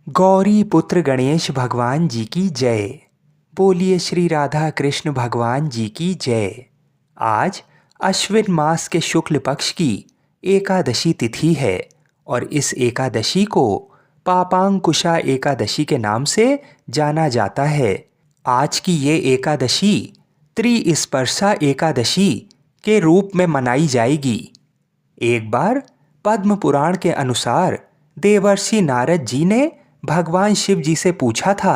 गौरी पुत्र गणेश भगवान जी की जय। बोलिए श्री राधा कृष्ण भगवान जी की जय। आज अश्विन मास के शुक्ल पक्ष की एकादशी तिथि है और इस एकादशी को पापांकुशा एकादशी के नाम से जाना जाता है। आज की ये एकादशी त्रिस्पर्शा एकादशी के रूप में मनाई जाएगी। एक बार पद्म पुराण के अनुसार देवर्षि नारद जी ने भगवान शिव जी से पूछा था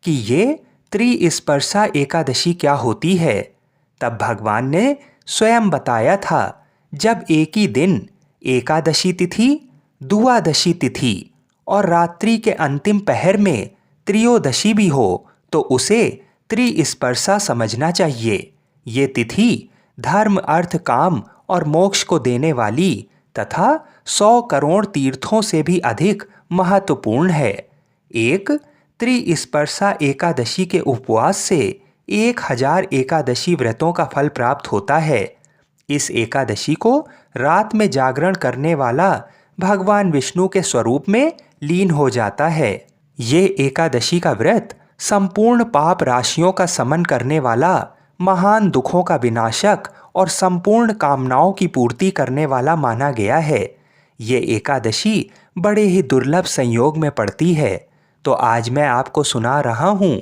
कि ये त्रिस्पर्शा एकादशी क्या होती है। तब भगवान ने स्वयं बताया था, जब एक ही दिन एकादशी तिथि, द्वादशी तिथि और रात्रि के अंतिम पहर में त्रयोदशी भी हो तो उसे त्रिस्पर्शा समझना चाहिए। ये तिथि धर्म, अर्थ, काम और मोक्ष को देने वाली तथा 100 करोड़ तीर्थों से भी अधिक महत्वपूर्ण है। एक त्रिस्पर्शा एकादशी के उपवास से 1000 एकादशी व्रतों का फल प्राप्त होता है। इस एकादशी को रात में जागरण करने वाला भगवान विष्णु के स्वरूप में लीन हो जाता है। ये एकादशी का व्रत संपूर्ण पाप राशियों का समन करने वाला, महान दुखों का विनाशक और संपूर्ण कामनाओं की पूर्ति करने वाला माना गया है। ये एकादशी बड़े ही दुर्लभ संयोग में पड़ती है, तो आज मैं आपको सुना रहा हूँ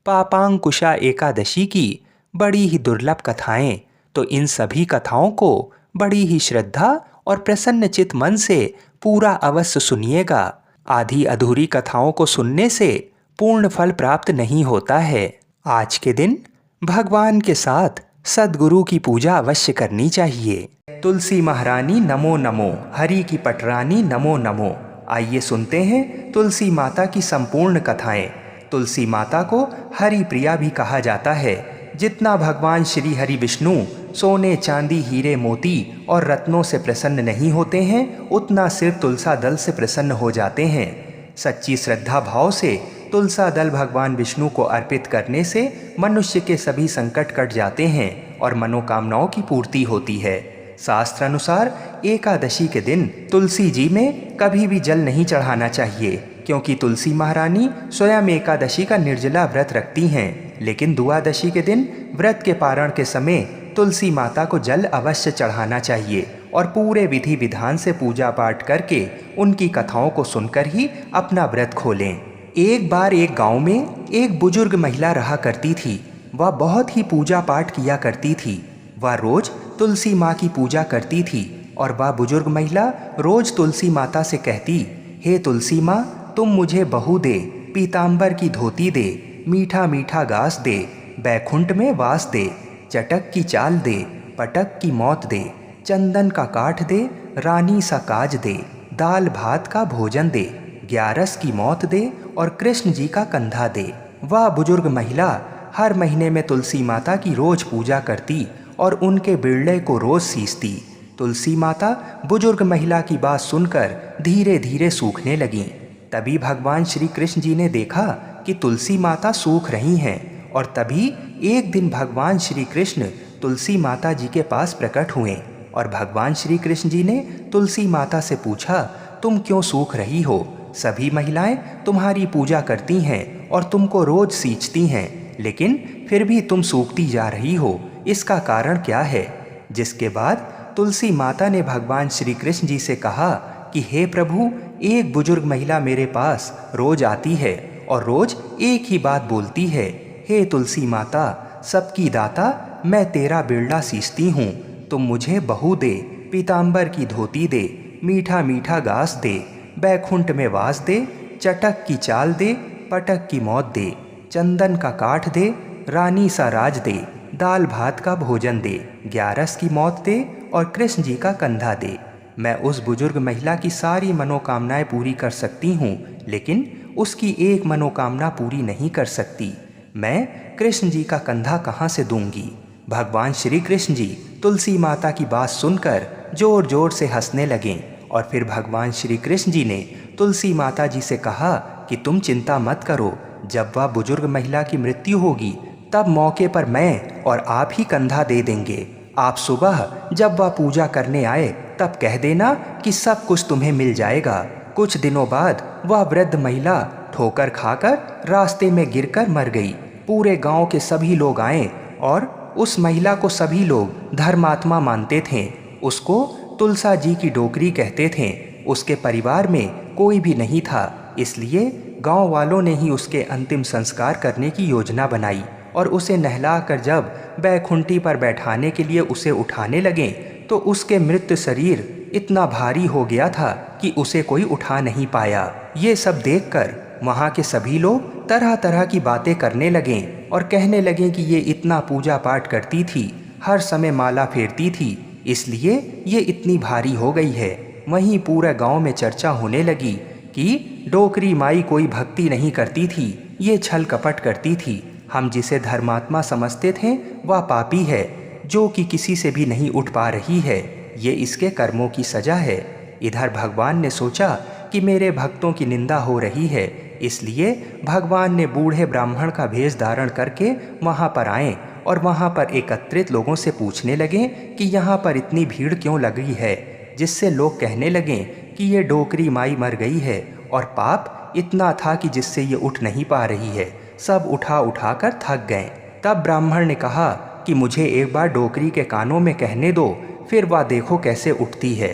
पापांकुशा एकादशी की बड़ी ही दुर्लभ कथाएं। तो इन सभी कथाओं को बड़ी ही श्रद्धा और प्रसन्नचित मन से पूरा अवश्य सुनिएगा। आधी अधूरी कथाओं को सुनने से पूर्ण फल प्राप्त नहीं होता है। आज के दिन भगवान के साथ सद्गुरु की पूजा अवश्य करनी चाहिए। तुलसी महारानी नमो नमो, हरि की पटरानी नमो नमो। आइए सुनते हैं तुलसी माता की संपूर्ण कथाएं। तुलसी माता को हरि प्रिया भी कहा जाता है। जितना भगवान श्री हरि विष्णु सोने, चांदी, हीरे, मोती और रत्नों से प्रसन्न नहीं होते हैं, उतना सिर्फ तुलसा दल से प्रसन्न हो जाते हैं। सच्ची श्रद्धा भाव से तुलसा दल भगवान विष्णु को अर्पित करने से मनुष्य के सभी संकट कट जाते हैं और मनोकामनाओं की पूर्ति होती है। शास्त्र अनुसार एकादशी के दिन तुलसी जी में कभी भी जल नहीं चढ़ाना चाहिए, क्योंकि तुलसी महारानी स्वयं एकादशी का निर्जला व्रत रखती हैं। लेकिन द्वादशी के दिन व्रत के पारण के समय तुलसी माता को जल अवश्य चढ़ाना चाहिए और पूरे विधि विधान से पूजा पाठ करके उनकी कथाओं को सुनकर ही अपना व्रत खोलें। एक बार एक गांव में एक बुजुर्ग महिला रहा करती थी। वह बहुत ही पूजा पाठ किया करती थी। वह रोज तुलसी माँ की पूजा करती थी और वह बुजुर्ग महिला रोज तुलसी माता से कहती, हे तुलसी माँ, तुम मुझे बहू दे, पीताम्बर की धोती दे, मीठा मीठा घास दे, बैकुंठ में वास दे, चटक की चाल दे, पटक की मौत दे, चंदन का काठ दे, रानी सा काज दे, दाल भात का भोजन दे, 11 की मौत दे और कृष्ण जी का कंधा दे। वह बुजुर्ग महिला हर महीने में तुलसी माता की रोज पूजा करती और उनके बिरले को रोज सींचती। तुलसी माता बुजुर्ग महिला की बात सुनकर धीरे धीरे सूखने लगीं। तभी भगवान श्री कृष्ण जी ने देखा कि तुलसी माता सूख रही हैं और तभी एक दिन भगवान श्री कृष्ण तुलसी माता जी के पास प्रकट हुए और भगवान श्री कृष्ण जी ने तुलसी माता से पूछा, तुम क्यों सूख रही हो? सभी महिलाएं तुम्हारी पूजा करती हैं और तुमको रोज सींचती हैं, लेकिन फिर भी तुम सूखती जा रही हो, इसका कारण क्या है? जिसके बाद तुलसी माता ने भगवान श्री कृष्ण जी से कहा कि हे प्रभु, एक बुजुर्ग महिला मेरे पास रोज आती है और रोज एक ही बात बोलती है, हे तुलसी माता, सबकी दाता, मैं तेरा बिरला सींचती हूँ, तुम मुझे बहू दे, पीताम्बर की धोती दे, मीठा मीठा घास दे, बैकुंठ में वास दे, चटक की चाल दे, पटक की मौत दे, चंदन का काठ दे, रानी सा राज दे, दाल भात का भोजन दे, 11 की मौत दे और कृष्ण जी का कंधा दे। मैं उस बुजुर्ग महिला की सारी मनोकामनाएं पूरी कर सकती हूँ, लेकिन उसकी एक मनोकामना पूरी नहीं कर सकती। मैं कृष्ण जी का कंधा कहाँ से दूंगी? भगवान श्री कृष्ण जी तुलसी माता की बात सुनकर जोर जोर से हंसने लगे और फिर भगवान श्री कृष्ण जी ने तुलसी माता जी से कहा कि तुम चिंता मत करो, जब वह बुजुर्ग महिला की मृत्यु होगी तब मौके पर मैं और आप ही कंधा दे देंगे। आप सुबह जब वह पूजा करने आए तब कह देना कि सब कुछ तुम्हें मिल जाएगा। कुछ दिनों बाद वह वृद्ध महिला ठोकर खाकर रास्ते में गिरकर मर गई। पूरे गांव के सभी लोग आए और उस महिला को सभी लोग धर्मात्मा मानते थे। उसको तुलसा जी की डोकरी कहते थे। उसके परिवार में कोई भी नहीं था, इसलिए गांव वालों ने ही उसके अंतिम संस्कार करने की योजना बनाई और उसे नहलाकर जब बैकुंठी पर बैठाने के लिए उसे उठाने लगे तो उसके मृत शरीर इतना भारी हो गया था कि उसे कोई उठा नहीं पाया। ये सब देखकर वहाँ के सभी लोग तरह तरह की बातें करने लगे और कहने लगे कि ये इतना पूजा पाठ करती थी, हर समय माला फेरती थी, इसलिए ये इतनी भारी हो गई है। वहीं पूरे गांव में चर्चा होने लगी कि डोकरी माई कोई भक्ति नहीं करती थी, ये छल कपट करती थी। हम जिसे धर्मात्मा समझते थे वह पापी है, जो कि किसी से भी नहीं उठ पा रही है। ये इसके कर्मों की सजा है। इधर भगवान ने सोचा कि मेरे भक्तों की निंदा हो रही है, इसलिए भगवान ने बूढ़े ब्राह्मण का भेष धारण करके वहाँ पर आए और वहाँ पर एकत्रित लोगों से पूछने लगे कि यहाँ पर इतनी भीड़ क्यों लगी है, जिससे लोग कहने लगे कि ये डोकरी माई मर गई है और पाप इतना था कि जिससे ये उठ नहीं पा रही है। सब उठा उठा कर थक गए। तब ब्राह्मण ने कहा कि मुझे एक बार डोकरी के कानों में कहने दो, फिर वह देखो कैसे उठती है।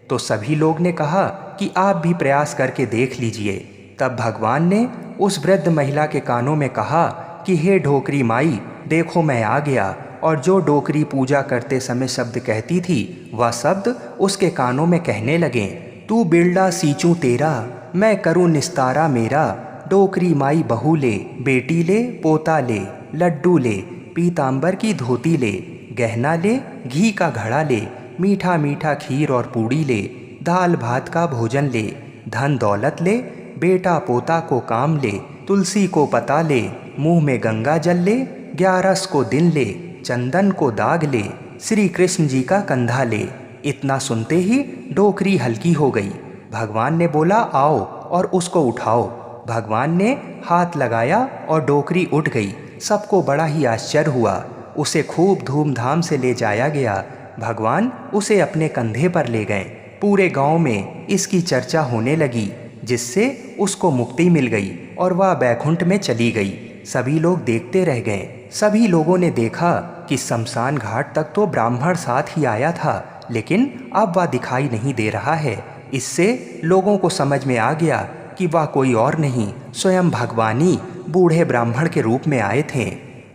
तो सभी लोग ने कहा कि आप भी प्रयास करके देख लीजिए। तब भगवान ने उस वृद्ध महिला के कानों में कहा कि हे डोकरी माई, देखो मैं आ गया। और जो डोकरी पूजा करते समय शब्द कहती थी वह शब्द उसके कानों में कहने लगे, तू बिरला सींचूं तेरा, मैं करूं निस्तारा मेरा। डोकरी माई बहू ले, बेटी ले, पोता ले, लड्डू ले, पीतांबर की धोती ले, गहना ले, घी का घड़ा ले, मीठा मीठा खीर और पूड़ी ले, दाल भात का भोजन ले, धन दौलत ले, बेटा पोता को काम ले, तुलसी को पता ले, मुंह में गंगा जल ले, 11 को दिन ले, चंदन को दाग ले, श्री कृष्ण जी का कंधा ले। इतना सुनते ही डोकरी हल्की हो गई। भगवान ने बोला आओ और उसको उठाओ। भगवान ने हाथ लगाया और डोकरी उठ गई। सबको बड़ा ही आश्चर्य हुआ। उसे खूब धूमधाम से ले जाया गया। भगवान उसे अपने कंधे पर ले गए। पूरे गांव में इसकी चर्चा होने लगी, जिससे उसको मुक्ति मिल गई और वह बैकुंठ में चली गई। सभी लोग देखते रह गए। सभी लोगों ने देखा कि शमशान घाट तक तो ब्राह्मण साथ ही आया था, लेकिन अब वह दिखाई नहीं दे रहा है। इससे लोगों को समझ में आ गया कि वह कोई और नहीं, स्वयं भगवान ही बूढ़े ब्राह्मण के रूप में आए थे।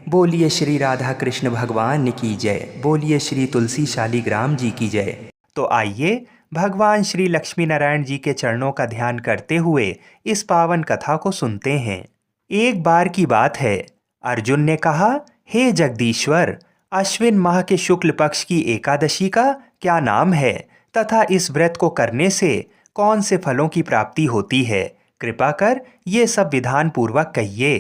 बोलिए श्री राधा कृष्ण भगवान की जय। बोलिए श्री तुलसी शालिग्राम जी की जय। तो आइए भगवान श्री लक्ष्मी नारायण जी के चरणों का ध्यान करते हुए इस पावन कथा को सुनते हैं। एक बार की बात है, अर्जुन ने कहा, हे जगदीश्वर, अश्विन माह के शुक्ल पक्ष की एकादशी का क्या नाम है तथा इस व्रत को करने से कौन से फलों की प्राप्ति होती है? कृपा कर ये सब विधान पूर्वक कहिए।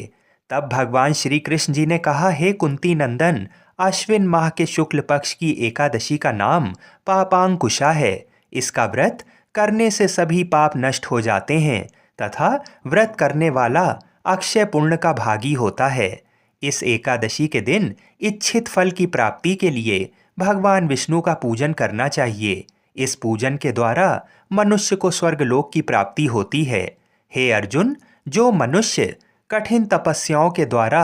तब भगवान श्री कृष्ण जी ने कहा, हे कुंती नंदन, अश्विन माह के शुक्ल पक्ष की एकादशी का नाम पापांकुशा है। इसका व्रत करने से सभी पाप नष्ट हो जाते हैं तथा व्रत करने वाला अक्षय पुण्य का भागी होता है। इस एकादशी के दिन इच्छित फल की प्राप्ति के लिए भगवान विष्णु का पूजन करना चाहिए। इस पूजन के द्वारा मनुष्य को स्वर्गलोक की प्राप्ति होती है। हे अर्जुन, जो मनुष्य कठिन तपस्याओं के द्वारा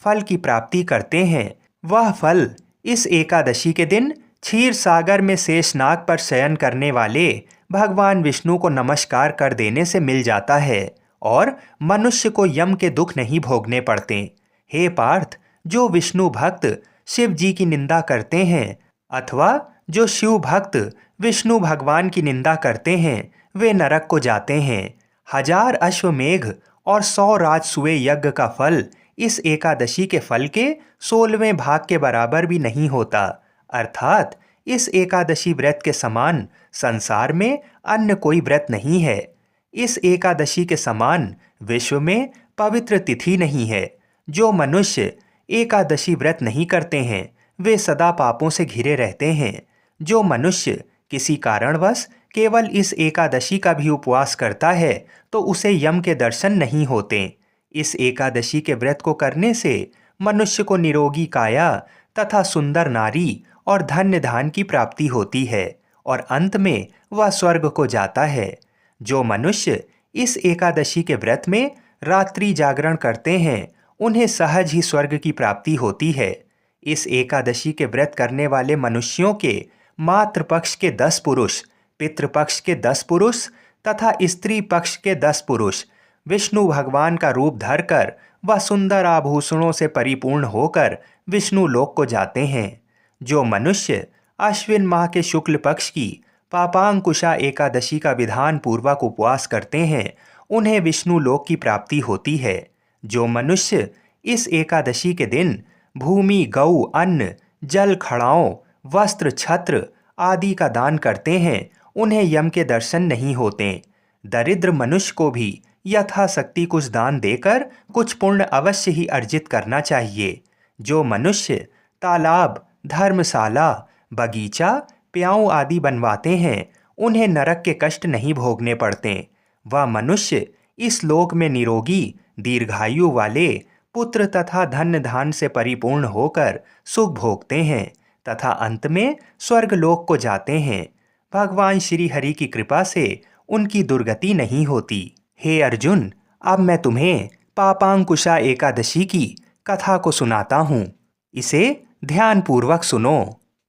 फल की प्राप्ति करते हैं, वह फल इस एकादशी के दिन क्षीर सागर में शेषनाग पर शयन करने वाले भगवान विष्णु को नमस्कार कर देने से मिल जाता है और मनुष्य को यम के दुख नहीं भोगने पड़ते। हे पार्थ, जो विष्णु भक्त शिव जी की निंदा करते हैं अथवा जो शिव भक्त विष्णु भगवान की निंदा करते हैं, वे नरक को जाते हैं। 1000 अश्वमेघ और 100 राजसूय यज्ञ का फल इस एकादशी के फल के 16वें भाग के बराबर भी नहीं होता। अर्थात इस एकादशी व्रत के समान संसार में अन्य कोई व्रत नहीं है। इस एकादशी के समान विश्व में पवित्र तिथि नहीं है। जो मनुष्य एकादशी व्रत नहीं करते हैं, वे सदा पापों से घिरे रहते हैं। जो मनुष्य किसी कारणवश केवल इस एकादशी का भी उपवास करता है, तो उसे यम के दर्शन नहीं होते। इस एकादशी के व्रत को करने से मनुष्य को निरोगी काया तथा सुंदर नारी और धन्य धान की प्राप्ति होती है और अंत में वह स्वर्ग को जाता है। जो मनुष्य इस एकादशी के व्रत में रात्रि जागरण करते हैं उन्हें सहज ही स्वर्ग की प्राप्ति होती है। इस एकादशी के व्रत करने वाले मनुष्यों के मातृ पक्ष के 10 पुरुष, पितृपक्ष के 10 पुरुष तथा स्त्री पक्ष के 10 पुरुष विष्णु भगवान का रूप धरकर व सुंदर आभूषणों से परिपूर्ण होकर विष्णु लोक को जाते हैं। जो मनुष्य अश्विन माह के शुक्ल पक्ष की पापांकुशा एकादशी का विधान पूर्वक उपवास करते हैं उन्हें विष्णु लोक की प्राप्ति होती है। जो मनुष्य इस एकादशी के दिन भूमि, गौ, अन्न, जल, खड़ाओं, वस्त्र, छत्र आदि का दान करते हैं उन्हें यम के दर्शन नहीं होते। दरिद्र मनुष्य को भी यथाशक्ति कुछ दान देकर कुछ पुण्य अवश्य ही अर्जित करना चाहिए। जो मनुष्य तालाब, धर्मशाला, बगीचा, प्याऊ आदि बनवाते हैं उन्हें नरक के कष्ट नहीं भोगने पड़ते। वह मनुष्य इस लोक में निरोगी, दीर्घायु वाले पुत्र तथा धन धान से परिपूर्ण होकर सुख भोगते हैं तथा अंत में स्वर्ग लोक को जाते हैं। भगवान श्री हरि की कृपा से उनकी दुर्गति नहीं होती। हे अर्जुन, अब मैं तुम्हें पापांकुशा एकादशी की कथा को सुनाता हूँ। इसे ध्यानपूर्वक सुनो।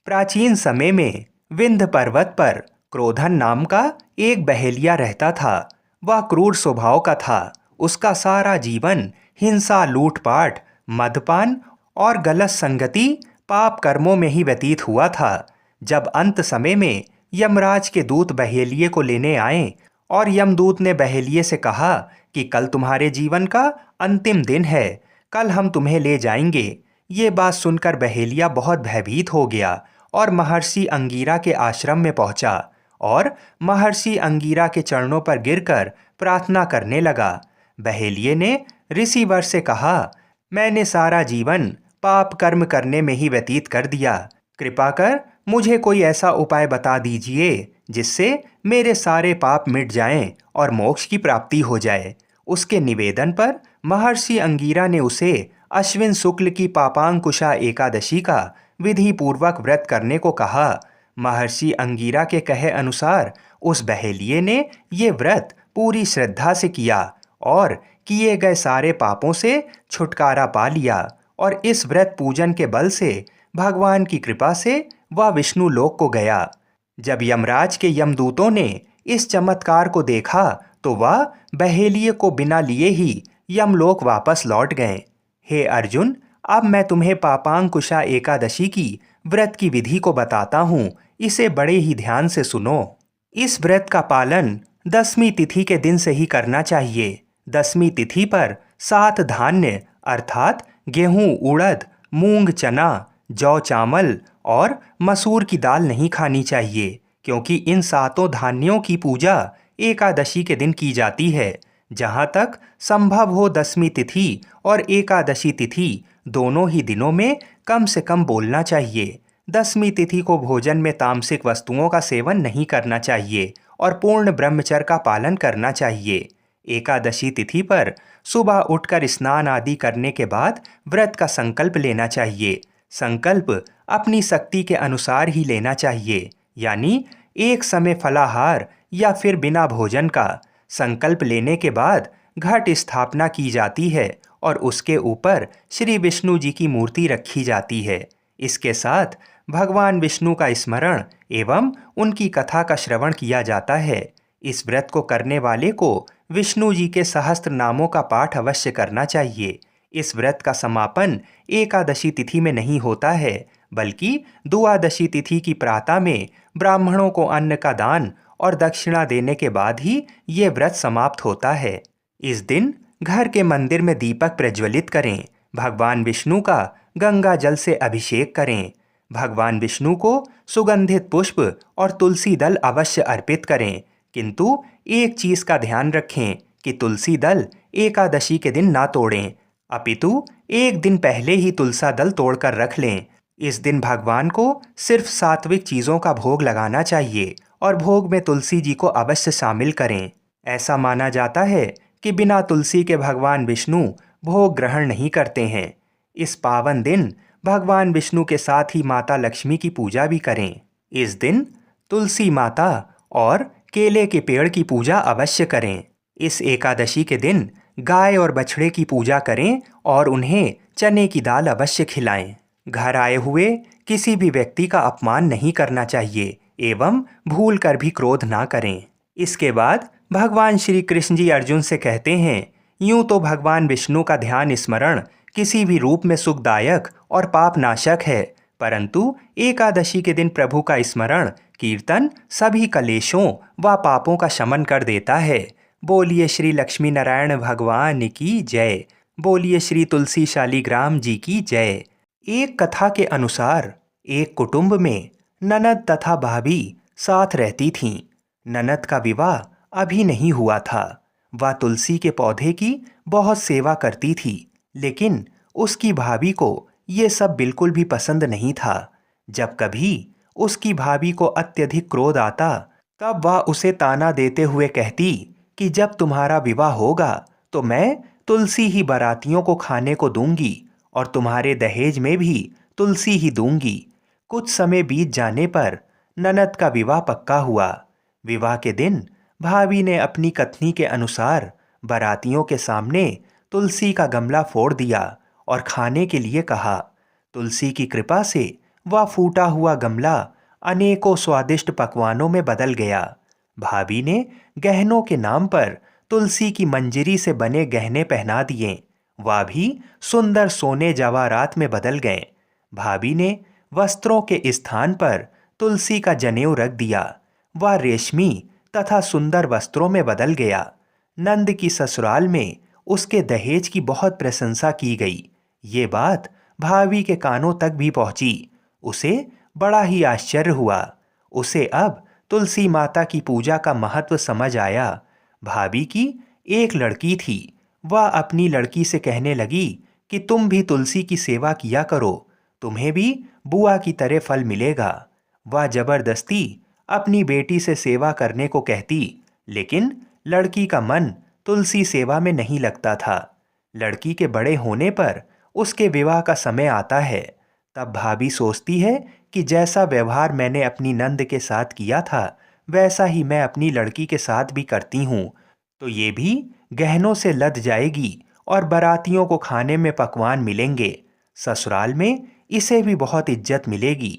प्राचीन समय में विंध्य पर्वत पर क्रोधन नाम का एक बहेलिया रहता था। वह क्रूर स्वभाव का था। उसका सारा जीवन हिंसा, लूटपाट, मदपान और गलत संगति पाप कर्मों में ही व्यतीत हुआ था। जब अंत समय में यमराज के दूत बहेलिये को लेने आए और यमदूत ने बहेलिये से कहा कि कल तुम्हारे जीवन का अंतिम दिन है, कल हम तुम्हें ले जाएंगे। ये बात सुनकर बहेलिया बहुत भयभीत हो गया और महर्षि अंगीरा के आश्रम में पहुंचा और महर्षि अंगीरा के चरणों पर गिरकर प्रार्थना करने लगा। बहेलिये ने ऋषिवर से कहा, मैंने सारा जीवन पाप कर्म करने में ही व्यतीत कर दिया। कृपा कर मुझे कोई ऐसा उपाय बता दीजिए जिससे मेरे सारे पाप मिट जाएं और मोक्ष की प्राप्ति हो जाए। उसके निवेदन पर महर्षि अंगीरा ने उसे अश्विन शुक्ल की पापांकुशा एकादशी का विधि पूर्वक व्रत करने को कहा। महर्षि अंगीरा के कहे अनुसार उस बहेलिये ने ये व्रत पूरी श्रद्धा से किया और किए गए सारे पापों से छुटकारा पा लिया और इस व्रत पूजन के बल से भगवान की कृपा से वह विष्णु लोक को गया। जब यमराज के यमदूतों ने इस चमत्कार को देखा तो वह बहेलिये को बिना लिए ही यमलोक वापस लौट गए। हे अर्जुन, अब मैं तुम्हें पापांकुशा एकादशी की व्रत की विधि को बताता हूँ। इसे बड़े ही ध्यान से सुनो। इस व्रत का पालन 10वीं तिथि के दिन से ही करना चाहिए। 10वीं तिथि पर 7 धान्य अर्थात गेहूं, उड़द, मूंग, चना, जौ, चावल और मसूर की दाल नहीं खानी चाहिए, क्योंकि इन 7 धान्यों की पूजा एकादशी के दिन की जाती है। जहाँ तक संभव हो 10वीं तिथि और एकादशी तिथि दोनों ही दिनों में कम से कम बोलना चाहिए। 10वीं तिथि को भोजन में तामसिक वस्तुओं का सेवन नहीं करना चाहिए और पूर्ण ब्रह्मचर्य का पालन करना चाहिए। एकादशी तिथि पर सुबह उठकर स्नान आदि करने के बाद व्रत का संकल्प लेना चाहिए। संकल्प अपनी शक्ति के अनुसार ही लेना चाहिए, यानी एक समय फलाहार या फिर बिना भोजन का। संकल्प लेने के बाद घट स्थापना की जाती है और उसके ऊपर श्री विष्णु जी की मूर्ति रखी जाती है। इसके साथ भगवान विष्णु का स्मरण एवं उनकी कथा का श्रवण किया जाता है। इस व्रत को करने वाले को विष्णु जी के सहस्त्र नामों का पाठ अवश्य करना चाहिए। इस व्रत का समापन एकादशी तिथि में नहीं होता है, बल्कि द्वादशी तिथि की प्रातः में ब्राह्मणों को अन्न का दान और दक्षिणा देने के बाद ही ये व्रत समाप्त होता है। इस दिन घर के मंदिर में दीपक प्रज्वलित करें। भगवान विष्णु का गंगा जल से अभिषेक करें। भगवान विष्णु को सुगंधित पुष्प और तुलसी दल अवश्य अर्पित करें, किंतु एक चीज का ध्यान रखें कि तुलसी दल एकादशी के दिन ना तोड़ें, अपितु एक दिन पहले ही तुलसा दल तोड़कर रख लें। इस दिन भगवान को सिर्फ सात्विक चीज़ों का भोग लगाना चाहिए और भोग में तुलसी जी को अवश्य शामिल करें। ऐसा माना जाता है कि बिना तुलसी के भगवान विष्णु भोग ग्रहण नहीं करते हैं। इस पावन दिन भगवान विष्णु के साथ ही माता लक्ष्मी की पूजा भी करें। इस दिन तुलसी माता और केले के पेड़ की पूजा अवश्य करें। इस एकादशी के दिन गाय और बछड़े की पूजा करें और उन्हें चने की दाल अवश्य खिलाएं। घर आए हुए किसी भी व्यक्ति का अपमान नहीं करना चाहिए एवं भूल कर भी क्रोध ना करें। इसके बाद भगवान श्री कृष्ण जी अर्जुन से कहते हैं, यूं तो भगवान विष्णु का ध्यान स्मरण किसी भी रूप में सुखदायक और पाप नाशक है, परंतु एकादशी के दिन प्रभु का स्मरण कीर्तन सभी कलेशों व पापों का शमन कर देता है। बोलिए श्री लक्ष्मी नारायण भगवान की जय। बोलिए श्री तुलसी शालीग्राम जी की जय। एक कथा के अनुसार एक कुटुंब में ननद तथा भाभी साथ रहती थीं। ननद का विवाह अभी नहीं हुआ था। वह तुलसी के पौधे की बहुत सेवा करती थी, लेकिन उसकी भाभी को ये सब बिल्कुल भी पसंद नहीं था। जब कभी उसकी भाभी को अत्यधिक क्रोध आता, तब वह उसे ताना देते हुए कहती कि जब तुम्हारा विवाह होगा तो मैं तुलसी ही बारातियों को खाने को दूंगी और तुम्हारे दहेज में भी तुलसी ही दूंगी। कुछ समय बीत जाने पर ननद का विवाह पक्का हुआ। विवाह के दिन भाभी ने अपनी कथनी के अनुसार बारातियों के सामने तुलसी का गमला फोड़ दिया और खाने के लिए कहा। तुलसी की कृपा से वह फूटा हुआ गमला अनेकों स्वादिष्ट पकवानों में बदल गया। भाभी ने गहनों के नाम पर तुलसी की मंजरी से बने गहने पहना दिए। वह भी सुंदर सोने जवाहरात में बदल गए। भाभी ने वस्त्रों के स्थान पर तुलसी का जनेऊ रख दिया। वह रेशमी तथा सुंदर वस्त्रों में बदल गया। नंद की ससुराल में उसके दहेज की बहुत प्रशंसा की गई। ये बात भाभी के कानों तक भी पहुंची। उसे बड़ा ही आश्चर्य हुआ। उसे अब तुलसी माता की पूजा का महत्व समझ आया। भाभी की एक लड़की थी। वह अपनी लड़की से कहने लगी कि तुम भी तुलसी की सेवा किया करो, तुम्हें भी बुआ की तरह फल मिलेगा। वह जबरदस्ती अपनी बेटी से सेवा करने को कहती, लेकिन लड़की का मन तुलसी सेवा में नहीं लगता था। लड़की के बड़े होने पर उसके विवाह का समय आता है। तब भाभी सोचती है कि जैसा व्यवहार मैंने अपनी नंद के साथ किया था, वैसा ही मैं अपनी लड़की के साथ भी करती हूँ, तो ये भी गहनों से लद जाएगी और बारातियों को खाने में पकवान मिलेंगे। ससुराल में इसे भी बहुत इज्जत मिलेगी।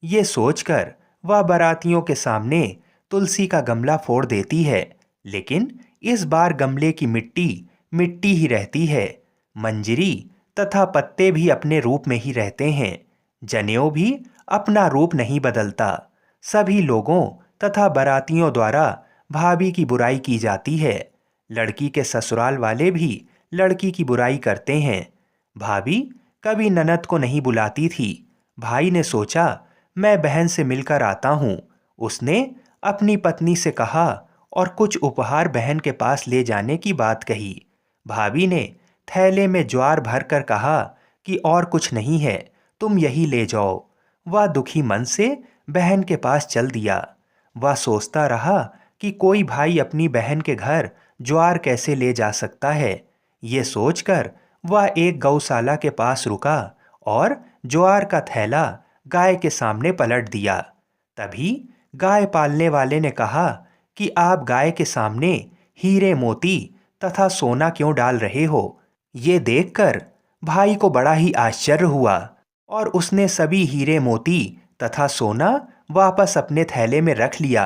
ये सोचकर वह बारातियों के सामने तुलसी का गमला फोड़ देती है, लेकिन इस बार गमले की मिट्टी मिट्टी ही रहती है। मंजरी तथा पत्ते भी अपने रूप में ही रहते हैं। जनेऊ भी अपना रूप नहीं बदलता। सभी लोगों तथा बारातियों द्वारा भाभी की बुराई की जाती है। लड़की के ससुराल वाले भी लड़की की बुराई करते हैं। भाभी कभी ननद को नहीं बुलाती थी। भाई ने सोचा मैं बहन से मिलकर आता हूँ। उसने अपनी पत्नी से कहा और कुछ उपहार बहन के पास ले जाने की बात कही। भाभी ने थैले में ज्वार भर कर कहा कि और कुछ नहीं है, तुम यही ले जाओ। वह दुखी मन से बहन के पास चल दिया। वह सोचता रहा कि कोई भाई अपनी बहन के घर ज्वार कैसे ले जा सकता है। ये सोचकर वह एक गौशाला के पास रुका और ज्वार का थैला गाय के सामने पलट दिया। तभी गाय पालने वाले ने कहा कि आप गाय के सामने हीरे मोती तथा सोना क्यों डाल रहे हो। ये देखकर भाई को बड़ा ही आश्चर्य हुआ और उसने सभी हीरे मोती तथा सोना वापस अपने थैले में रख लिया।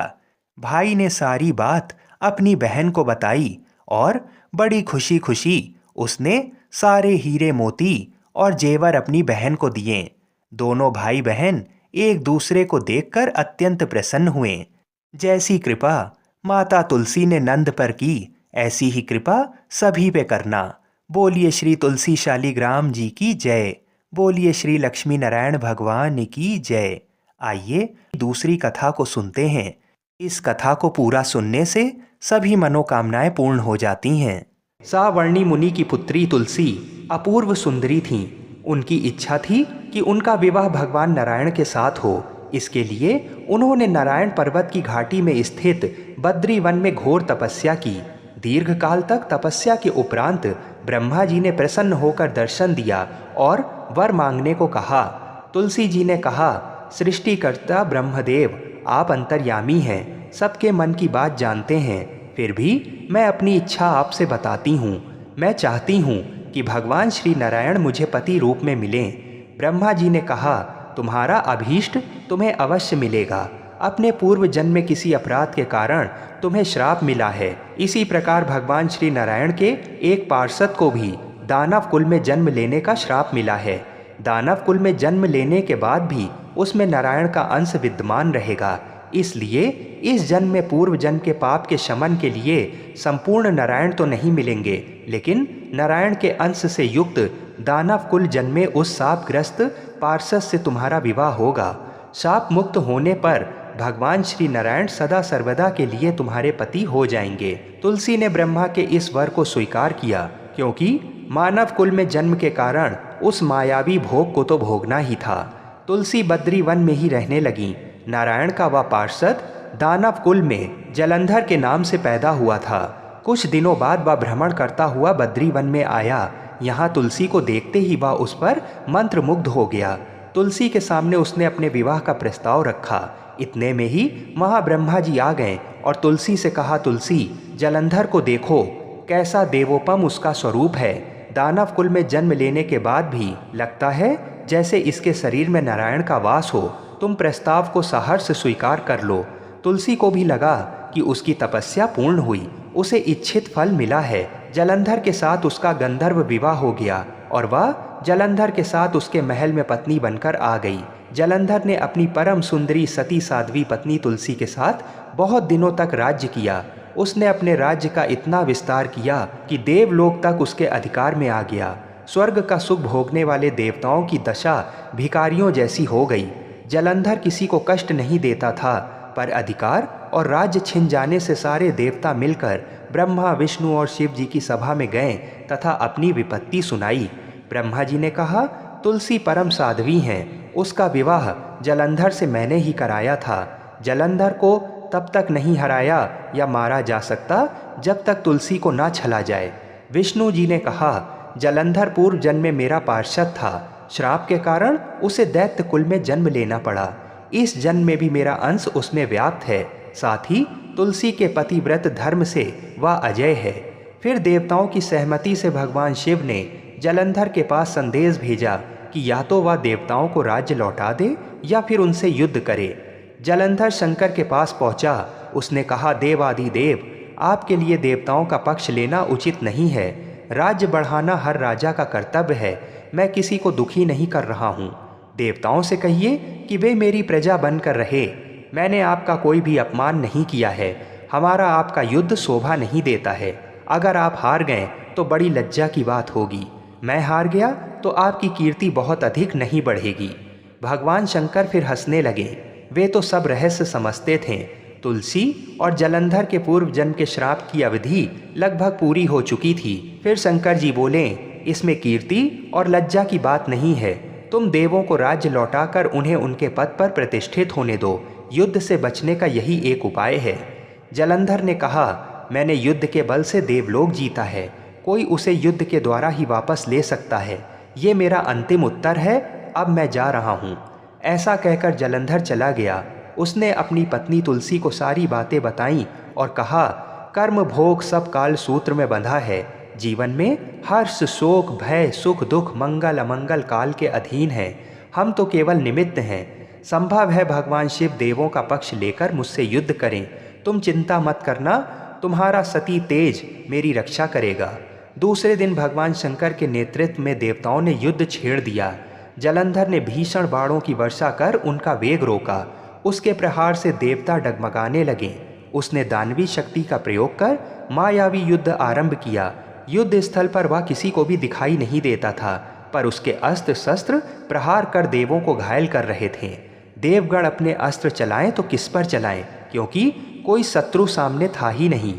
भाई ने सारी बात अपनी बहन को बताई और बड़ी खुशी खुशी उसने सारे हीरे मोती और जेवर अपनी बहन को दिए। दोनों भाई बहन एक दूसरे को देखकर अत्यंत प्रसन्न हुए। जैसी कृपा माता तुलसी ने नंद पर की, ऐसी ही कृपा सभी पे करना। बोलिए श्री तुलसी शालीग्राम जी की जय। बोलिए श्री लक्ष्मी नारायण भगवान की जय। आइए दूसरी कथा को सुनते हैं। इस कथा को पूरा सुनने से सभी मनोकामनाएं पूर्ण हो जाती हैं। सावर्णी मुनि की पुत्री तुलसी अपूर्व सुंदरी थीं। उनकी इच्छा थी कि उनका विवाह भगवान नारायण के साथ हो। इसके लिए उन्होंने नारायण पर्वत की घाटी में स्थित बद्री वन में घोर तपस्या की। दीर्घ काल तक तपस्या के उपरांत ब्रह्मा जी ने प्रसन्न होकर दर्शन दिया और वर मांगने को कहा। तुलसी जी ने कहा, सृष्टिकर्ता ब्रह्मदेव, आप अंतर्यामी हैं, सबके मन की बात जानते हैं। फिर भी मैं अपनी इच्छा आपसे बताती हूँ। मैं चाहती हूँ कि भगवान श्री नारायण मुझे पति रूप में मिलें। ब्रह्मा जी ने कहा, तुम्हारा अभीष्ट तुम्हें अवश्य मिलेगा। अपने पूर्व जन्म में किसी अपराध के कारण तुम्हें श्राप मिला है। इसी प्रकार भगवान श्री नारायण के एक पार्षद को भी दानव कुल में जन्म लेने का श्राप मिला है। दानव कुल में जन्म लेने के बाद भी उसमें नारायण का अंश विद्यमान रहेगा। इसलिए इस जन्म में पूर्व जन्म के पाप के शमन के लिए संपूर्ण नारायण तो नहीं मिलेंगे, लेकिन नारायण के अंश से युक्त दानव कुल जन्मे उस शापग्रस्त पार्षद से तुम्हारा विवाह होगा। शाप मुक्त होने पर भगवान श्री नारायण सदा सर्वदा के लिए तुम्हारे पति हो जाएंगे। तुलसी ने ब्रह्मा के इस वर को स्वीकार किया, क्योंकि मानव कुल में जन्म के कारण उस मायावी भोग को तो भोगना ही था। तुलसी बद्री वन में ही रहने लगी। नारायण का वह पार्षद दानव कुल में जलंधर के नाम से पैदा हुआ था। कुछ दिनों बाद वह भ्रमण करता हुआ बद्री वन में आया। यहाँ तुलसी को देखते ही वह उस पर मंत्रमुग्ध हो गया। तुलसी के सामने उसने अपने विवाह का प्रस्ताव रखा। इतने में ही वहाँ ब्रह्मा जी आ गए और तुलसी से कहा, तुलसी, जलंधर को देखो, कैसा देवोपम उसका स्वरूप है। दानव कुल में जन्म लेने के बाद भी लगता है जैसे इसके शरीर में नारायण का वास हो। तुम प्रस्ताव को सहर्ष स्वीकार कर लो। तुलसी को भी लगा कि उसकी तपस्या पूर्ण हुई, उसे इच्छित फल मिला है। जलंधर के साथ उसका गंधर्व विवाह हो गया और वह जलंधर के साथ उसके महल में पत्नी बनकर आ गई। जलंधर ने अपनी परम सुंदरी सती साध्वी पत्नी तुलसी के साथ बहुत दिनों तक राज्य किया। उसने अपने राज्य का इतना विस्तार किया कि देवलोक तक उसके अधिकार में आ गया। स्वर्ग का सुख भोगने वाले देवताओं की दशा भिखारियों जैसी हो गई। जलंधर किसी को कष्ट नहीं देता था, पर अधिकार और राज्य छिन जाने से सारे देवता मिलकर ब्रह्मा, विष्णु और शिव जी की सभा में गए तथा अपनी विपत्ति सुनाई। ब्रह्मा जी ने कहा, तुलसी परम साध्वी हैं, उसका विवाह जलंधर से मैंने ही कराया था। जलंधर को तब तक नहीं हराया या मारा जा सकता जब तक तुलसी को ना छला जाए। विष्णु जी ने कहा, जलंधर पूर्व जन्म में मेरा पार्षद था। श्राप के कारण उसे दैत्य कुल में जन्म लेना पड़ा। इस जन्म में भी मेरा अंश उसमें व्याप्त है। साथ ही तुलसी के पतिव्रत धर्म से वह अजय है। फिर देवताओं की सहमति से भगवान शिव ने जलंधर के पास संदेश भेजा कि या तो वह देवताओं को राज्य लौटा दे या फिर उनसे युद्ध करे। जलंधर शंकर के पास पहुंचा। उसने कहा, देवाधिदेव, आपके लिए देवताओं का पक्ष लेना उचित नहीं है। राज्य बढ़ाना हर राजा का कर्तव्य है। मैं किसी को दुखी नहीं कर रहा हूँ। देवताओं से कहिए कि वे मेरी प्रजा बनकर रहे। मैंने आपका कोई भी अपमान नहीं किया है। हमारा आपका युद्ध शोभा नहीं देता है। अगर आप हार गए तो बड़ी लज्जा की बात होगी। मैं हार गया तो आपकी कीर्ति बहुत अधिक नहीं बढ़ेगी। भगवान शंकर फिर हंसने लगे। वे तो सब रहस्य समझते थे। तुलसी और जलंधर के पूर्व जन्म के श्राप की अवधि लगभग पूरी हो चुकी थी। फिर शंकर जी बोले, इसमें कीर्ति और लज्जा की बात नहीं है। तुम देवों को राज्य लौटाकर उन्हें उनके पद पर प्रतिष्ठित होने दो। युद्ध से बचने का यही एक उपाय है। जलंधर ने कहा, मैंने युद्ध के बल से देवलोक जीता है। कोई उसे युद्ध के द्वारा ही वापस ले सकता है। ये मेरा अंतिम उत्तर है। अब मैं जा रहा हूँ। ऐसा कहकर जलंधर चला गया। उसने अपनी पत्नी तुलसी को सारी बातें बताईं और कहा, कर्म भोग सब काल सूत्र में बंधा है। जीवन में हर्ष, शोक, भय, सुख, दुख, मंगल, अमंगल काल के अधीन है। हम तो केवल निमित्त हैं। संभव है भगवान शिव देवों का पक्ष लेकर मुझसे युद्ध करें। तुम चिंता मत करना, तुम्हारा सती तेज मेरी रक्षा करेगा। दूसरे दिन भगवान शंकर के नेतृत्व में देवताओं ने युद्ध छेड़ दिया। जलंधर ने भीषण बाणों की वर्षा कर उनका वेग रोका। उसके प्रहार से देवता डगमगाने लगे। उसने दानवी शक्ति का प्रयोग कर मायावी युद्ध आरंभ किया। युद्ध स्थल पर वह किसी को भी दिखाई नहीं देता था, पर उसके अस्त्र शस्त्र प्रहार कर देवों को घायल कर रहे थे। देवगण अपने अस्त्र चलाएं तो किस पर चलाएं, क्योंकि कोई शत्रु सामने था ही नहीं।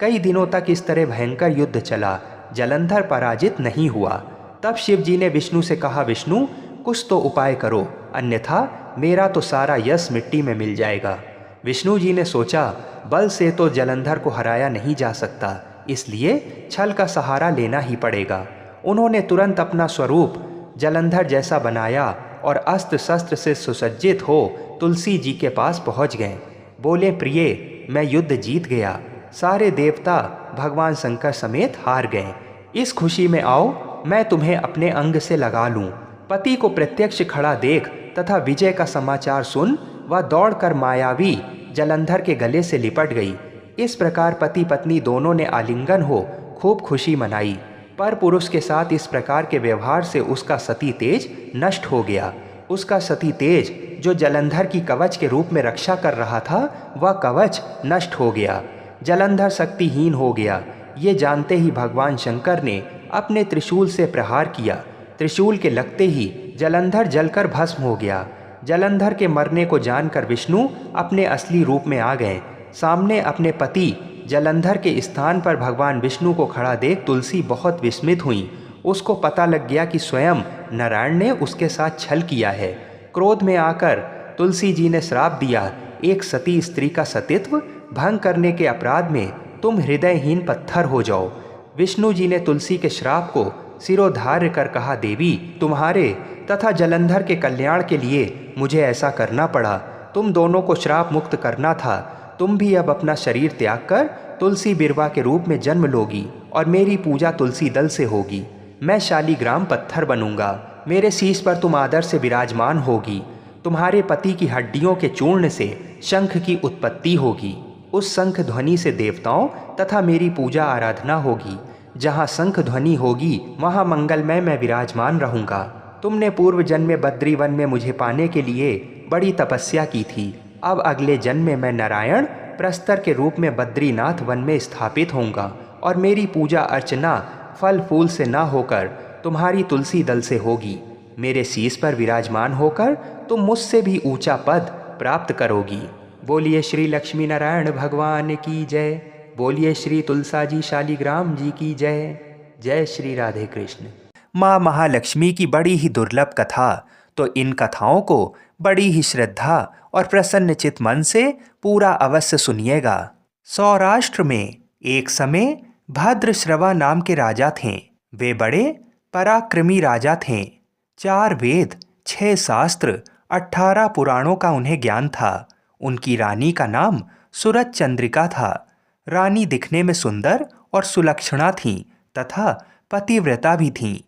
कई दिनों तक इस तरह भयंकर युद्ध चला। जलंधर पराजित नहीं हुआ। तब शिव जी ने विष्णु से कहा, विष्णु, कुछ तो उपाय करो, अन्यथा मेरा तो सारा यश मिट्टी में मिल जाएगा। विष्णु जी ने सोचा, बल से तो जलंधर को हराया नहीं जा सकता, इसलिए छल का सहारा लेना ही पड़ेगा। उन्होंने तुरंत अपना स्वरूप जलंधर जैसा बनाया और अस्त्र शस्त्र से सुसज्जित हो तुलसी जी के पास पहुंच गए। बोले, प्रिय, मैं युद्ध जीत गया। सारे देवता भगवान शंकर समेत हार गए। इस खुशी में आओ मैं तुम्हें अपने अंग से लगा लूं। पति को प्रत्यक्ष खड़ा देख तथा विजय का समाचार सुन वह दौड़कर मायावी जलंधर के गले से लिपट गई। इस प्रकार पति पत्नी दोनों ने आलिंगन हो खूब खुशी मनाई। पर पुरुष के साथ इस प्रकार के व्यवहार से उसका सती तेज नष्ट हो गया। उसका सती तेज जो जलंधर की कवच के रूप में रक्षा कर रहा था वह कवच नष्ट हो गया। जलंधर शक्तिहीन हो गया। ये जानते ही भगवान शंकर ने अपने त्रिशूल से प्रहार किया। त्रिशूल के लगते ही जलंधर जलकर भस्म हो गया। जलंधर के मरने को जानकर विष्णु अपने असली रूप में आ गए। सामने अपने पति जलंधर के स्थान पर भगवान विष्णु को खड़ा देख तुलसी बहुत विस्मित हुई। उसको पता लग गया कि स्वयं नारायण ने उसके साथ छल किया है। क्रोध में आकर तुलसी जी ने श्राप दिया, एक सती स्त्री का सतीत्व भंग करने के अपराध में तुम हृदयहीन पत्थर हो जाओ। विष्णु जी ने तुलसी के श्राप को सिरोधार्य कर कहा, देवी तुम्हारे तथा जलंधर के कल्याण के लिए मुझे ऐसा करना पड़ा। तुम दोनों को श्राप मुक्त करना था। तुम भी अब अपना शरीर त्याग कर तुलसी बिरवा के रूप में जन्म लोगी और मेरी पूजा तुलसी दल से होगी। मैं शालीग्राम पत्थर बनूंगा। मेरे शीश पर तुम आदर से विराजमान होगी। तुम्हारे पति की हड्डियों के चूर्ण से शंख की उत्पत्ति होगी। उस शंख ध्वनि से देवताओं तथा मेरी पूजा आराधना होगी। जहाँ शंख ध्वनि होगी वहाँ मंगलमय मैं विराजमान रहूँगा। तुमने पूर्व जन्म में बद्रीवन में मुझे पाने के लिए बड़ी तपस्या की थी। अब अगले जन्म में मैं नारायण प्रस्तर के रूप में बद्रीनाथ वन में स्थापित होऊंगा और मेरी पूजा अर्चना फल फूल से न होकर तुम्हारी तुलसी दल से होगी। मेरे शीश पर विराजमान होकर तुम मुझसे भी ऊंचा पद प्राप्त करोगी। बोलिए श्री लक्ष्मी नारायण भगवान की जय। बोलिए श्री तुलसाजी शालीग्राम जी की जय। जय श्री राधे कृष्ण। माँ महालक्ष्मी की बड़ी ही दुर्लभ कथा, तो इन कथाओं को बड़ी ही श्रद्धा और प्रसन्नचित मन से पूरा अवश्य सुनिएगा। सौराष्ट्र में एक समय भद्रश्रवा नाम के राजा थे। वे बड़े पराक्रमी राजा थे। 4 वेद, 6 शास्त्र, 18 पुराणों का उन्हें ज्ञान था। उनकी रानी का नाम सूरज चंद्रिका था। रानी दिखने में सुंदर और सुलक्षणा थीं तथा पतिव्रता भी थीं।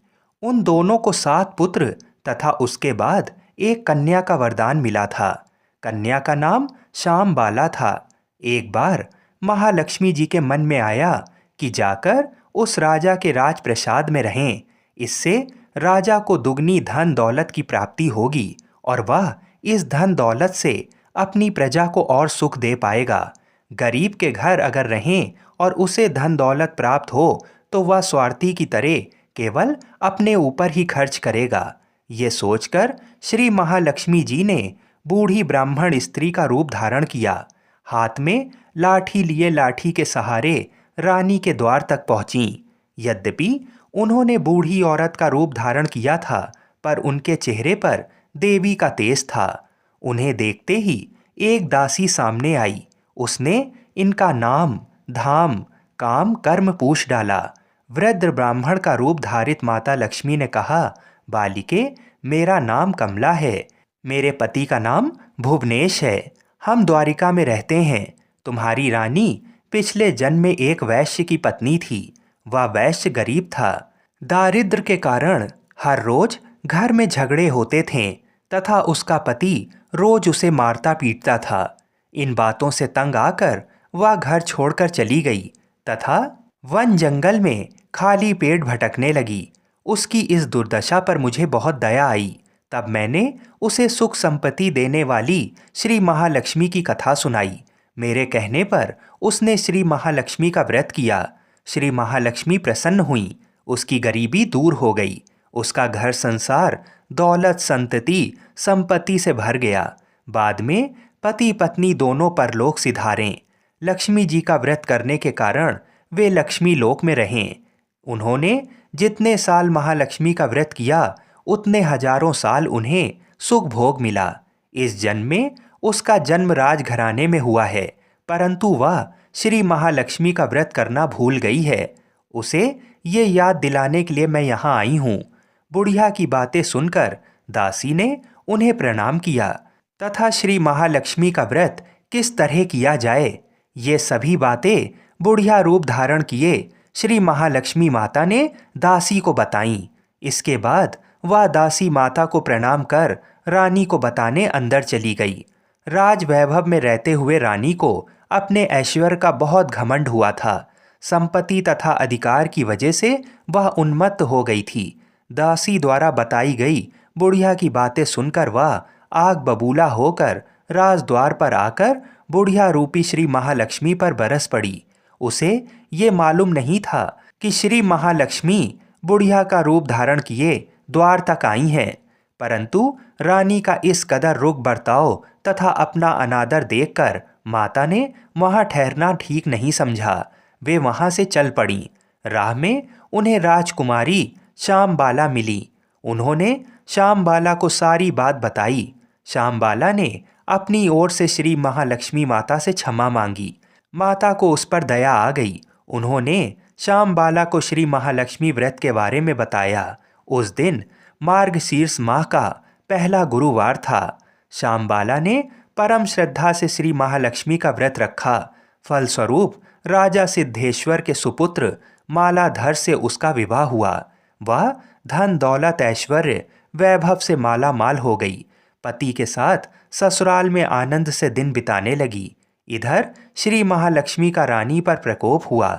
उन दोनों को 7 पुत्र तथा उसके बाद एक कन्या का वरदान मिला था। कन्या का नाम श्यामबाला था। एक बार महालक्ष्मी जी के मन में आया कि जाकर उस राजा के राजप्रसाद में रहें। इससे राजा को दुगनी धन दौलत की प्राप्ति होगी और वह इस धन दौलत से अपनी प्रजा को और सुख दे पाएगा। गरीब के घर अगर रहें और उसे धन दौलत प्राप्त हो तो वह स्वार्थी की तरह केवल अपने ऊपर ही खर्च करेगा। ये सोचकर श्री महालक्ष्मी जी ने बूढ़ी ब्राह्मण स्त्री का रूप धारण किया। हाथ में लाठी लिए लाठी के सहारे रानी के द्वार तक पहुंची। यद्यपि उन्होंने बूढ़ी औरत का रूप धारण किया था, पर उनके चेहरे पर देवी का तेज था। उन्हें देखते ही एक दासी सामने आई। उसने इनका नाम, धाम, काम, कर्म पूछ डाला। वृद्ध ब्राह्मण का रूप धारित माता लक्ष्मी ने कहा, बालिके, मेरा नाम कमला है। मेरे पति का नाम भुवनेश है। हम द्वारिका में रहते हैं। तुम्हारी रानी पिछले जन्म में एक वैश्य की पत्नी थी। वह वैश्य गरीब था। दारिद्र्य के कारण हर रोज घर में झगड़े होते थे तथा उसका पति रोज उसे मारता पीटता था। इन बातों से तंग आकर वह घर छोड़कर चली गई तथा वन जंगल में खाली पेट भटकने लगी। उसकी इस दुर्दशा पर मुझे बहुत दया आई। तब मैंने उसे सुख संपत्ति देने वाली श्री महालक्ष्मी की कथा सुनाई। मेरे कहने पर उसने श्री महालक्ष्मी का व्रत किया। श्री महालक्ष्मी प्रसन्न हुई। उसकी गरीबी दूर हो गई। उसका घर संसार दौलत संतति संपत्ति से भर गया। बाद में पति पत्नी दोनों परलोक सिधारे। लक्ष्मी जी का व्रत करने के कारण वे लक्ष्मी लोक में रहें। उन्होंने जितने साल महालक्ष्मी का व्रत किया उतने हजारों साल उन्हें सुख भोग मिला। इस जन्म में उसका जन्म राजघराने में हुआ है, परंतु वह श्री महालक्ष्मी का व्रत करना भूल गई है। उसे ये याद दिलाने के लिए मैं यहाँ आई हूँ। बुढ़िया की बातें सुनकर दासी ने उन्हें प्रणाम किया तथा श्री महालक्ष्मी का व्रत किस तरह किया जाए ये सभी बातें बुढ़िया रूप धारण किए श्री महालक्ष्मी माता ने दासी को बताईं। इसके बाद वह दासी माता को प्रणाम कर रानी को बताने अंदर चली गई। राज वैभव में रहते हुए रानी को अपने ऐश्वर्य का बहुत घमंड हुआ था। संपत्ति तथा अधिकार की वजह से वह उन्मत्त हो गई थी। दासी द्वारा बताई गई बुढ़िया की बातें सुनकर वह आग बबूला होकर राजद्वार पर आकर बुढ़िया रूपी श्री महालक्ष्मी पर बरस पड़ी। उसे ये मालूम नहीं था कि श्री महालक्ष्मी बुढ़िया का रूप धारण किए द्वार तक आई हैं, परंतु रानी का इस कदर रुख बर्ताव तथा अपना अनादर देखकर माता ने वहां ठहरना ठीक नहीं समझा। वे वहां से चल पड़ीं। राह में उन्हें राजकुमारी श्यामबाला मिली। उन्होंने श्यामबाला को सारी बात बताई। श्यामबाला ने अपनी ओर से श्री महालक्ष्मी माता से क्षमा मांगी। माता को उस पर दया आ गई। उन्होंने श्यामबाला को श्री महालक्ष्मी व्रत के बारे में बताया। उस दिन मार्गशीर्ष माह का पहला गुरुवार था। श्यामबाला ने परम श्रद्धा से श्री महालक्ष्मी का व्रत रखा। फलस्वरूप राजा सिद्धेश्वर के सुपुत्र मालाधर से उसका विवाह हुआ। वह धन दौलत ऐश्वर्य वैभव से माला माल हो गई। पति के साथ ससुराल में आनंद से दिन बिताने लगी। इधर श्री महालक्ष्मी का रानी पर प्रकोप हुआ।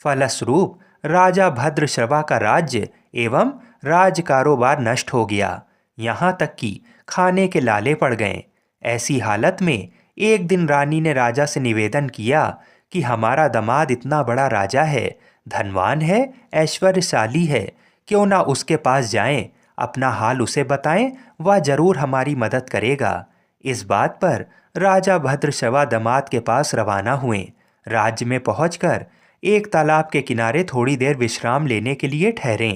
फलस्वरूप राजा भद्रश्रवा का राज्य एवं राज कारोबार नष्ट हो गया। यहाँ तक कि खाने के लाले पड़ गए। ऐसी हालत में एक दिन रानी ने राजा से निवेदन किया कि हमारा दामाद इतना बड़ा राजा है, धनवान है, ऐश्वर्यशाली है, क्यों ना उसके पास जाएं, अपना हाल उसे बताएं, वह जरूर हमारी मदद करेगा। इस बात पर राजा भद्रश्रवा दामाद के पास रवाना हुए। राज्य में पहुंचकर एक तालाब के किनारे थोड़ी देर विश्राम लेने के लिए ठहरे।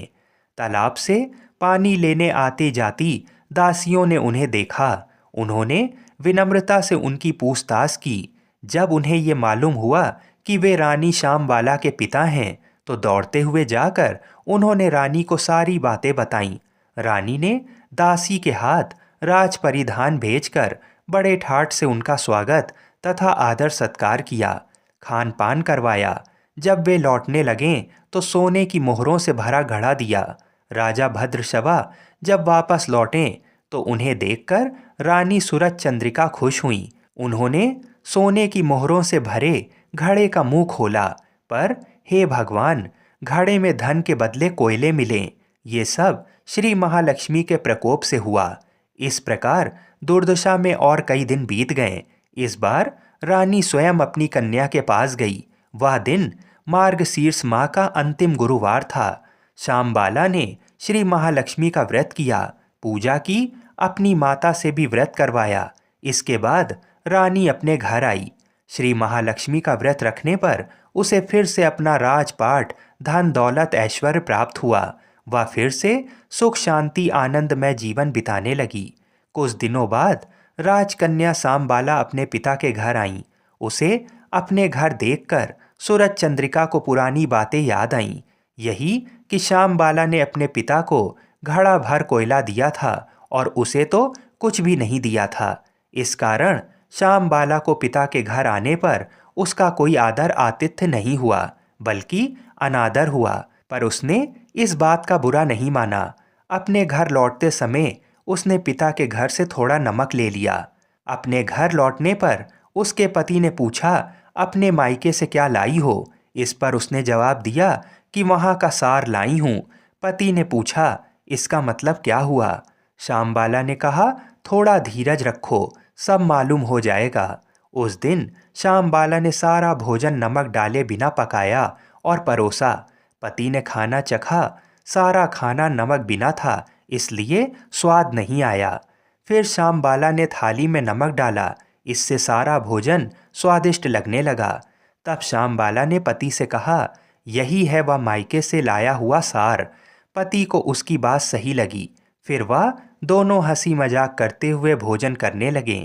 तालाब से पानी लेने आती जाती दासियों ने उन्हें देखा। उन्होंने विनम्रता से उनकी पूछताछ की। जब उन्हें ये मालूम हुआ कि वे रानी श्यामबाला के पिता हैं, तो दौड़ते हुए जाकर उन्होंने रानी को सारी बातें बताईं। रानी ने दासी के हाथ राज परिधान भेजकर बड़े ठाठ से उनका स्वागत तथा आदर सत्कार किया, खान पान करवाया। जब वे लौटने लगें तो सोने की मोहरों से भरा घड़ा दिया। राजा भद्रश्रवा जब वापस लौटे तो उन्हें देखकर रानी सूरज चंद्रिका खुश हुई। उन्होंने सोने की मोहरों से भरे घड़े का मुंह खोला, पर हे भगवान, घड़े में धन के बदले कोयले मिले। ये सब श्री महालक्ष्मी के प्रकोप से हुआ। इस प्रकार दुर्दशा में और कई दिन बीत गए। इस बार रानी स्वयं अपनी कन्या के पास गई। वह दिन मार्गशीर्ष माह का अंतिम गुरुवार था। श्यामबाला ने श्री महालक्ष्मी का व्रत किया, पूजा की, अपनी माता से भी व्रत करवाया। इसके बाद रानी अपने घर आई। श्री महालक्ष्मी का व्रत रखने पर उसे फिर से अपना राजपाट, धन दौलत, ऐश्वर्य प्राप्त हुआ। वह फिर से सुख शांति आनंदमय जीवन बिताने लगी। कुछ दिनों बाद राजकन्या श्यामबाला अपने पिता के घर आईं। उसे अपने घर देखकर सूरज चंद्रिका को पुरानी बातें याद आईं। यही कि श्यामबाला ने अपने पिता को घड़ा भर कोयला दिया था और उसे तो कुछ भी नहीं दिया था। इस कारण श्यामबाला को पिता के घर आने पर उसका कोई आदर आतिथ्य नहीं हुआ, बल्कि अनादर हुआ। पर उसने इस बात का बुरा नहीं माना। अपने घर लौटते समय उसने पिता के घर से थोड़ा नमक ले लिया। अपने घर लौटने पर उसके पति ने पूछा, अपने मायके से क्या लाई हो? इस पर उसने जवाब दिया कि वहाँ का सार लाई हूँ। पति ने पूछा, इसका मतलब क्या हुआ? श्यामबाला ने कहा, थोड़ा धीरज रखो, सब मालूम हो जाएगा। उस दिन श्यामबाला ने सारा भोजन नमक डाले बिना पकाया और परोसा। पति ने खाना चखा। सारा खाना नमक बिना था, इसलिए स्वाद नहीं आया। फिर श्यामबाला ने थाली में नमक डाला। इससे सारा भोजन स्वादिष्ट लगने लगा। तब श्यामबाला ने पति से कहा, यही है वह मायके से लाया हुआ सार। पति को उसकी बात सही लगी। फिर वह दोनों हंसी मजाक करते हुए भोजन करने लगे।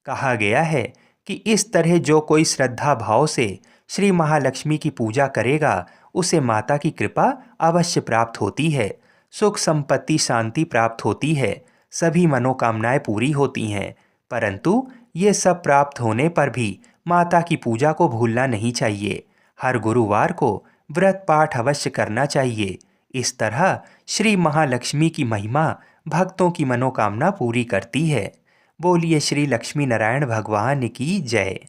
कहा गया है कि इस तरह जो कोई श्रद्धा भाव से श्री महालक्ष्मी की पूजा करेगा, उसे माता की कृपा अवश्य प्राप्त होती है। सुख संपत्ति शांति प्राप्त होती है। सभी मनोकामनाएं पूरी होती हैं। परंतु ये सब प्राप्त होने पर भी माता की पूजा को भूलना नहीं चाहिए। हर गुरुवार को व्रत पाठ अवश्य करना चाहिए। इस तरह श्री महालक्ष्मी की महिमा भक्तों की मनोकामना पूरी करती है। बोलिए श्री लक्ष्मी नारायण भगवान की जय।